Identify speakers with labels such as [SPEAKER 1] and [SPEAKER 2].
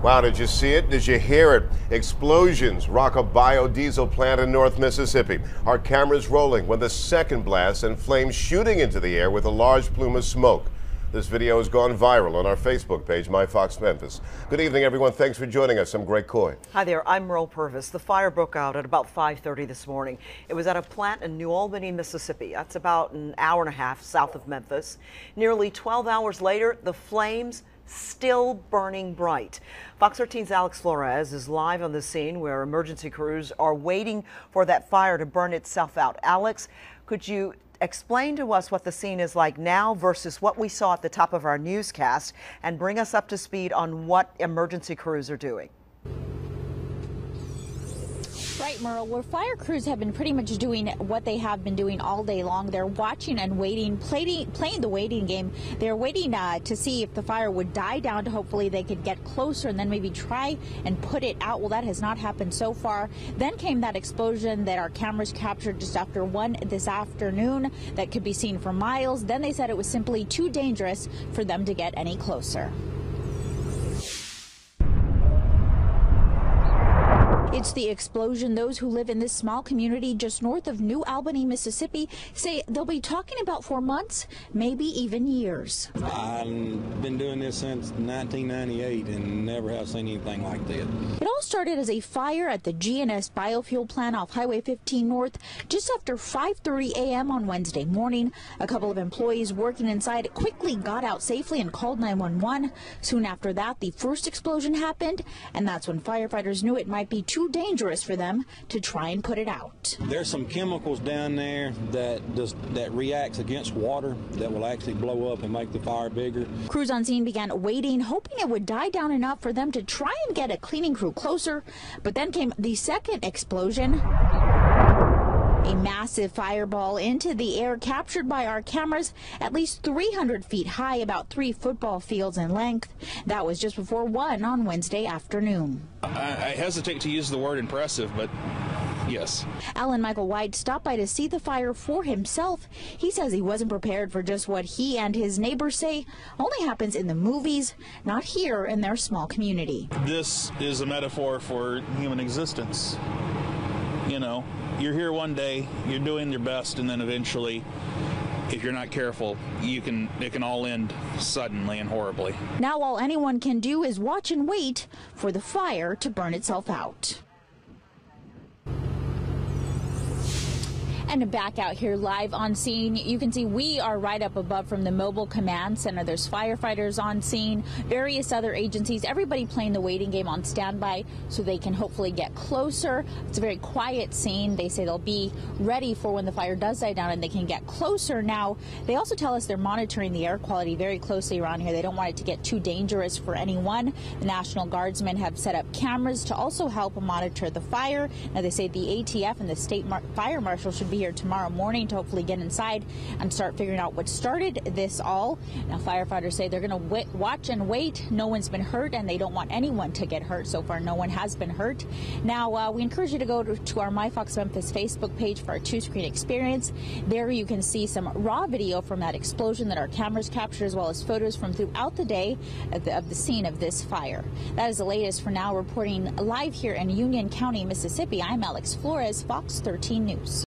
[SPEAKER 1] Wow, did you see it? Did you hear it? Explosions rock a biodiesel plant in North Mississippi. Our cameras rolling when the second blast and flames shooting into the air with a large plume of smoke. This video has gone viral on our Facebook page, My Fox Memphis. Good evening, everyone. Thanks for joining us. I'm Greg Coy.
[SPEAKER 2] Hi there. I'm Merle Purvis. The fire broke out at about 5:30 this morning. It was at a plant in New Albany, Mississippi. That's about an hour and a half south of Memphis. Nearly 12 hours later, the flames still burning bright. Fox 13's Alex Flores is live on the scene where emergency crews are waiting for that fire to burn itself out. Alex, could you explain to us what the scene is like now versus what we saw at the top of our newscast and bring us up to speed on what emergency crews are doing?
[SPEAKER 3] Right, Merle, where fire crews have been pretty much doing what they have been doing all day long. They're watching and waiting, playing the waiting game. They're waiting to see if the fire would die down to hopefully they could get closer and then maybe try and put it out. Well, that has not happened so far. Then came that explosion that our cameras captured just after 1 this afternoon that could be seen for miles. Then they said it was simply too dangerous for them to get any closer. It's the explosion those who live in this small community just north of New Albany, Mississippi, say they'll be talking about for months, maybe even years.
[SPEAKER 4] I've been doing this since 1998 and never have seen anything like that.
[SPEAKER 3] It all started as a fire at the JNS Biofuel Plant off Highway 15 North just after 5:30 a.m. on Wednesday morning. A couple of employees working inside quickly got out safely and called 911. Soon after that, the first explosion happened, and that's when firefighters knew it might be too dangerous for them to try and put it out.
[SPEAKER 4] There's some chemicals down there that reacts against water that will actually blow up and make the fire bigger. Crews
[SPEAKER 3] on scene began waiting, hoping it would die down enough for them to try and get a cleaning crew closer. But then came the second explosion. A massive fireball into the air captured by our cameras at least 300 feet high, about 3 football fields in length. That was just before 1 on Wednesday afternoon.
[SPEAKER 5] I hesitate to use the word impressive, but yes.
[SPEAKER 3] Alan Michael White stopped by to see the fire for himself. He says he wasn't prepared for just what he and his neighbors say only happens in the movies, not here in their small community.
[SPEAKER 5] This is a metaphor for human existence. You know, you're here one day, you're doing your best, and then eventually, if you're not careful, it can all end suddenly and horribly.
[SPEAKER 3] Now all anyone can do is watch and wait for the fire to burn itself out. And back out here live on scene, you can see we are right up above from the mobile command center. There's firefighters on scene, various other agencies, everybody playing the waiting game on standby so they can hopefully get closer. It's a very quiet scene. They say they'll be ready for when the fire does die down and they can get closer. Now, they also tell us they're monitoring the air quality very closely around here. They don't want it to get too dangerous for anyone. The National Guardsmen have set up cameras to also help monitor the fire. Now, they say the ATF and the state fire marshal should be here tomorrow morning to hopefully get inside and start figuring out what started this all. Now, firefighters say they're going to watch and wait. No one's been hurt, and they don't want anyone to get hurt. So far, no one has been hurt. Now, we encourage you to go to our My Fox Memphis Facebook page for our 2-screen experience. There you can see some raw video from that explosion that our cameras captured, as well as photos from throughout the day of the scene of this fire. That is the latest for now. Reporting live here in Union County, Mississippi, I'm Alex Flores, Fox 13 News.